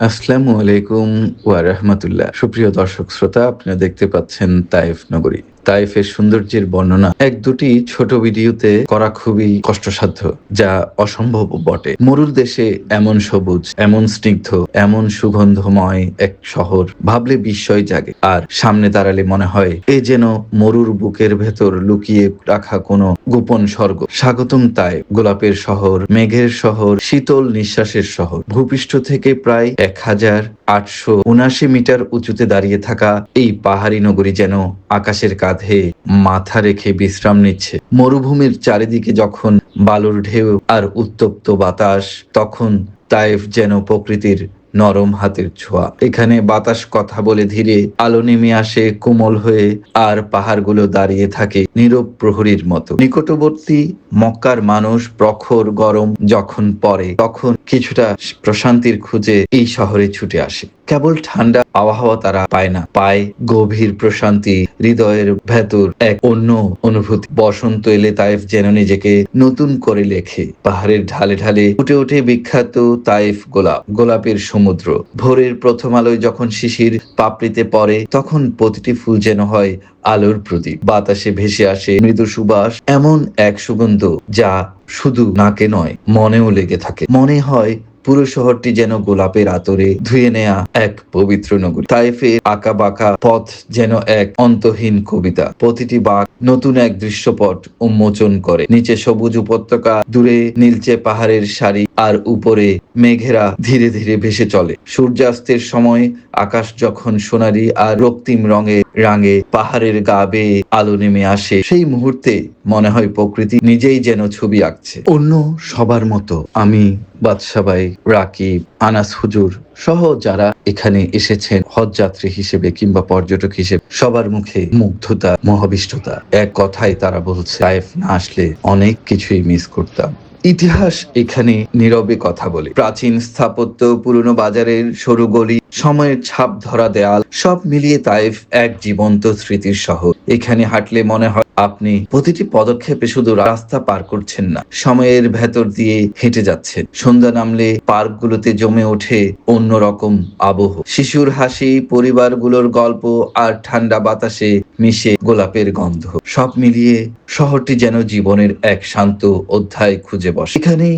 আসসালামু আলাইকুম ওয়া রাহমাতুল্লাহ। সুপ্রিয় দর্শক শ্রোতা, আপনারা দেখতে পাচ্ছেন তায়েফ নগরী। তায়েফের সৌন্দর্যের বর্ণনা এক দুটি ছোট ভিডিওতে করা খুবই কষ্টসাধ্য, যা অসম্ভব বটে। মরুর দেশে এমন সবুজ, এমন স্নিগ্ধ, এমন সুগন্ধময় এক শহর ভাবলে বিস্ময় জাগে, আর সামনে দাঁড়ালে মনে হয় এ যেন মরুর বুকের ভেতর লুকিয়ে রাখা কোনো গোপন স্বর্গ। স্বাগতম তায়েফ, গোলাপের শহর, মেঘের শহর, শীতল নিঃশ্বাসের শহর। ভূপৃষ্ঠ থেকে প্রায় 1879 মিটার উঁচুতে দাঁড়িয়ে থাকা এই পাহাড়ি নগরী যেন আকাশের কাঁধে মাথা রেখে বিশ্রাম নিচ্ছে। মরুভূমির চারিদিকে যখন বালুর ঢেউ আর উত্তপ্ত বাতাস, তখন তায়েফ যেন প্রকৃতির নরম হাতের ছোঁয়া। এখানে বাতাস কথা বলে ধীরে, আলো নেমে আসে কোমল হয়ে, আর পাহাড়গুলো দাঁড়িয়ে থাকে নীরব প্রহরীর মতো। নিকটবর্তী মক্কার মানুষ প্রখর গরম যখন পড়ে, তখন কিছুটা প্রশান্তির খুঁজে এই শহরে ছুটে আসে। কেবল ঠান্ডা আবহাওয়া তারা পায় না, পায় গভীর প্রশান্তি, হৃদয়ের ভেতর এক অন্য অনুভূতি। বসন্ত এলে তায়েফ যেন নিজেকে নতুন করে লেখে। পাহাড়ের ঢালে ঢালে ফুটে ওঠে বিখ্যাত তায়েফ গোলাপ, গোলাপের সমুদ্র। ভোরের প্রথম আলোয় যখন শিশির পাপড়িতে পড়ে, তখন প্রতিটি ফুল যেন হয় আলোর প্রদীপ। বাতাসে ভেসে আসে মৃদু সুবাস, এমন এক সুগন্ধ যা শুধু নাকে নয়, মনেও লেগে থাকে। মনে হয় পুরো শহরটি যেন গোলাপের আতরে ধুয়ে নেয়া এক পবিত্র নগরী। তাইফের আঁকা বাঁকা পথ যেন এক অন্তহীন কবিতা। প্রতিটি বাঁক নতুন এক দৃশ্যপট উন্মোচন করে। নিচে সবুজ উপত্যকা, দূরে নীলচে পাহাড়ের সারি, আর উপরে মেঘেরা ধীরে ধীরে ভেসে চলে। সূর্যাস্তের সময় আকাশ যখন সোনালী আর রক্তিম রঙে রাঙে, পাহাড়ের গা বেয়ে আলো নেমে আসে, সেই মুহূর্তে মনে হয় প্রকৃতি নিজেই যেন ছবি আঁকছে। অন্য সবার মতো আমি, বাদশা ভাই, রাকিব, আনাস হুজুর সহ যারা এখানে এসেছেন হজযাত্রী হিসেবে কিংবা পর্যটক হিসেবে, সবার মুখে মুগ্ধতা, মহাবিষ্টতা। এক কথায় তারা বলছে, তায়েফ না আসলে অনেক কিছুই মিস করতাম। ইতিহাস এখানে নীরবে কথা বলে। প্রাচীন স্থাপত্য, পুরনো বাজারের সরু গলি, সময়ের ছাপ ধরা দেয়াল, সব মিলিয়ে তায়েফ এক জীবন্ত স্মৃতির শহর। এখানে হাঁটলে মনে হয় আপনি প্রতিটি পদক্ষেপে শুধু রাস্তা পার করছেন না, সময়ের ভেতর দিয়ে হেঁটে যাচ্ছেন। সন্ধ্যা নামলে পার্কগুলোতে জমে ওঠে অন্যরকম আবহ। শিশুর হাসি, পরিবারগুলোর গল্প, আর ঠান্ডা বাতাসে মিশে গোলাপের গন্ধ। সব মিলিয়ে শহরটি যেন জীবনের এক শান্ত অধ্যায় খুঁজে বসে। এখানে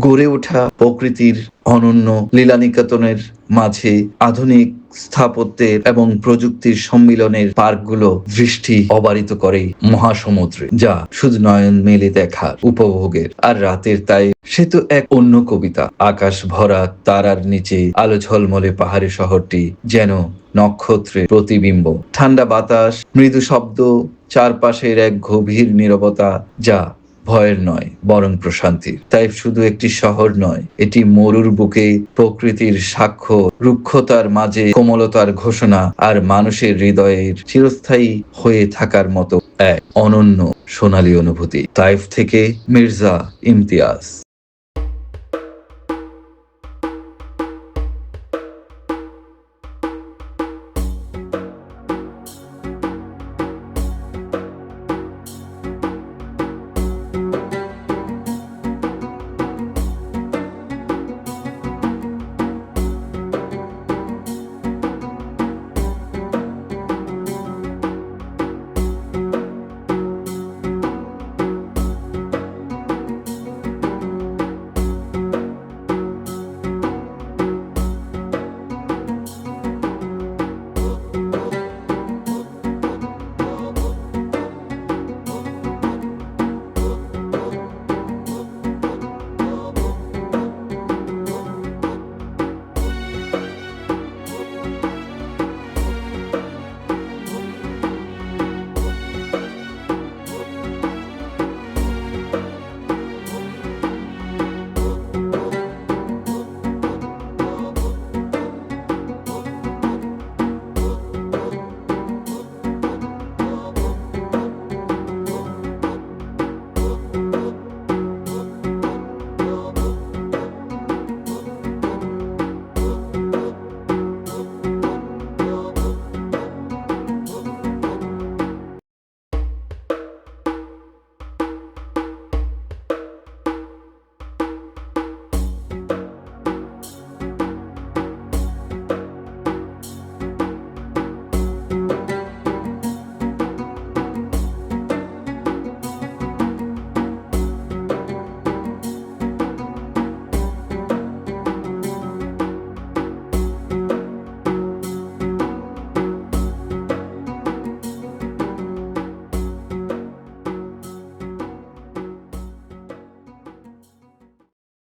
গড়ে ওঠা প্রকৃতির অনন্য লীলানিকেতনের মাঝে আধুনিক স্থাপত্যের এবং প্রযুক্তির সম্মিলনের পার্কগুলো দৃষ্টি অবারিত করে মহাসমুদ্রে, যা শুধু নয়ন মেলে দেখার, উপভোগের। আর রাতের তাই সে তো এক অন্য কবিতা। আকাশ ভরা তারার নিচে আলো ঝলমলে পাহাড়ি শহরটি যেন নক্ষত্রের প্রতিবিম্ব। ঠান্ডা বাতাস, মৃদু শব্দ, চারপাশের এক গভীর নীরবতা, যা ভয়ের নয় বরং প্রশান্তির। তাই শুধু একটি শহর নয়, এটি মরুর বুকে প্রকৃতির সাক্ষ্য, রুক্ষতার মাঝে কোমলতার ঘোষণা, আর মানুষের হৃদয়ের চিরস্থায়ী হয়ে থাকার মতো এক অনন্য সোনালী অনুভূতি। তাইফ থেকে মির্জা ইমতিয়াজ।